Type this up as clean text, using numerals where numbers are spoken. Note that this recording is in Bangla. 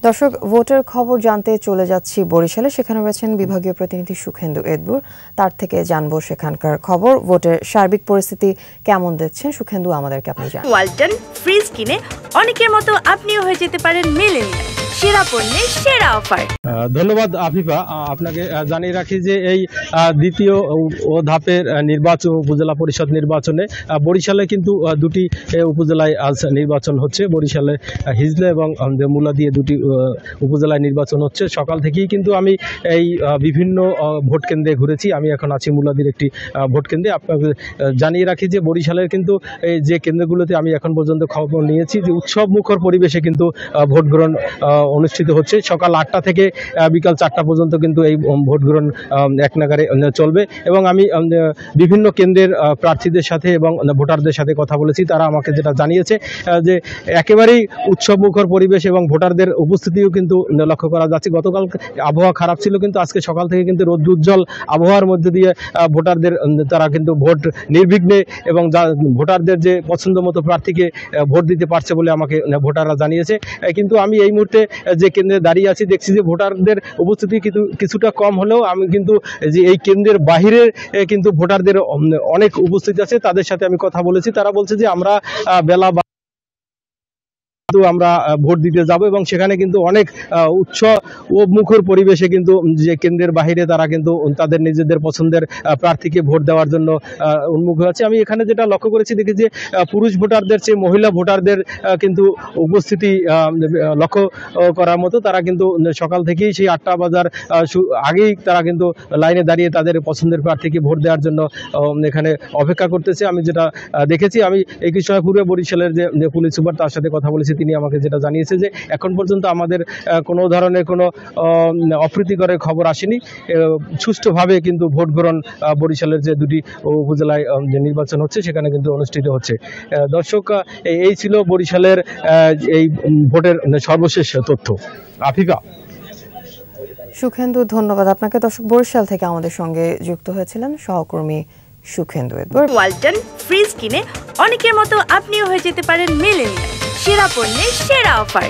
দর্শক, ভোটের খবর জানতে চলে যাচ্ছি বরিশালে। সেখানে রয়েছেন বিভাগীয় প্রতিনিধি সুখেন্দু এদবুর। তার থেকে জানবো সেখানকার খবর, ভোটের সার্বিক পরিস্থিতি কেমন দেখছেন। সুখেন্দু, আমাদেরকে আপনি জানান। ওয়ালটন ফ্রিজ কিনে অনেকের মতো আপনিও হয়ে যেতে পারেন মিলেনিয়াল। সেরা পণ্যের সেরা অফার। ধন্যবাদ আফিফা। আপনাকে জানিয়ে রাখি যে এই দ্বিতীয় ধাপের নির্বাচন, উপজেলা পরিষদ নির্বাচনে বরিশালে কিন্তু দুটি উপজেলায় আজ নির্বাচন হচ্ছে। বরিশালে হিজলা এবং মুলা দিয়ে দুটি উপজেলায় নির্বাচন হচ্ছে। সকাল থেকেই কিন্তু আমি এই বিভিন্ন ভোট কেন্দ্রে ঘুরেছি। আমি এখন আছি মুলাদির একটি ভোট কেন্দ্রে। আপনাকে জানিয়ে রাখি যে বরিশালের কিন্তু এই যে কেন্দ্রগুলোতে আমি এখন পর্যন্ত খবর নিয়েছি যে উৎসব মুখর পরিবেশে কিন্তু ভোট গ্রহণ অনুষ্ঠিত হচ্ছে। সকাল 8টা থেকে বিকাল 4টা পর্যন্ত কিন্তু এই ভোট গ্রহণ এক নাগারে চলবে এবং আমি বিভিন্ন কেন্দ্রের প্রার্থীদের সাথে এবং ভোটারদের সাথে কথা বলেছি। তারা আমাকে যেটা জানিয়েছে যে একেবারেই উৎসবমুখর পরিবেশ এবং ভোটারদের উপস্থিতিও কিন্তু লক্ষ্য করা যাচ্ছে। গতকাল আবহাওয়া খারাপ ছিল, কিন্তু আজকে সকাল থেকে কিন্তু রৌদ্রোজ্জ্বল আবহাওয়ার মধ্যে দিয়ে ভোটারদের তারা কিন্তু ভোট নির্বিঘ্নে এবং ভোটারদের যে পছন্দ মতো প্রার্থীকে ভোট দিতে পারছে বলে আমাকে ভোটাররা জানিয়েছে। কিন্তু আমি এই মুহূর্তে যে কেন্দ্রে দাঁড়িয়ে আছি দেখছি যে ভোটারদের উপস্থিতি কিছুটা কম হলেও আমি কিন্তু যে এই কেন্দ্রের বাহিরে কিন্তু ভোটারদের অনেক উপস্থিতি আছে। তাদের সাথে আমি কথা বলেছি। তারা বলছে যে আমরা বেলা আমরা ভোট দিতে যাব এবং সেখানে কিন্তু অনেক উৎসব ও মুখর পরিবেশে কিন্তু যে কেন্দ্রের বাহিরে তারা কিন্তু তাদের নিজেদের পছন্দের প্রার্থীকে ভোট দেওয়ার জন্য উন্মুখ হয়েছে। আমি এখানে যেটা লক্ষ্য করেছি, দেখি যে পুরুষ ভোটারদের চেয়ে মহিলা ভোটারদের কিন্তু উপস্থিতি লক্ষ্য করার মতো। তারা কিন্তু সকাল থেকেই সেই 8টা বাজার আগেই তারা কিন্তু লাইনে দাঁড়িয়ে তাদের পছন্দের প্রার্থীকে ভোট দেওয়ার জন্য এখানে অপেক্ষা করতেছে। আমি যেটা দেখেছি, আমি এই সময় পূর্বে বরিশালের যে পুলিশ সুপার তার সাথে কথা বলেছি। তিনি আমাকে যেটা জানিয়েছে যে এখন পর্যন্ত আমাদের কোনো ধরনের কোনো অপ্রীতিকরের খবর আসেনি। সুষ্ঠুভাবে কিন্তু ভোট গ্রহণ বরিশালের যে দুটি উপজেলায় যে নির্বাচন হচ্ছে সেখানে কিন্তু অনুষ্ঠিত হচ্ছে। দর্শক, এই ছিল বরিশালের এই ভোটের সর্বশেষ তথ্য। আফিফা। সুখেন্দু, ধন্যবাদ আপনাকে। দর্শক, বরিশাল থেকে আমাদের সঙ্গে যুক্ত হয়েছিলেন সহকর্মী সুখেন্দু এদবুর। ওয়ালটন ফ্রিজ কিনে অনেকের মতো আপনিও হয়ে যেতে পারেন মিলেনিয়াল। সেরা পণ্যের সেরা অফার।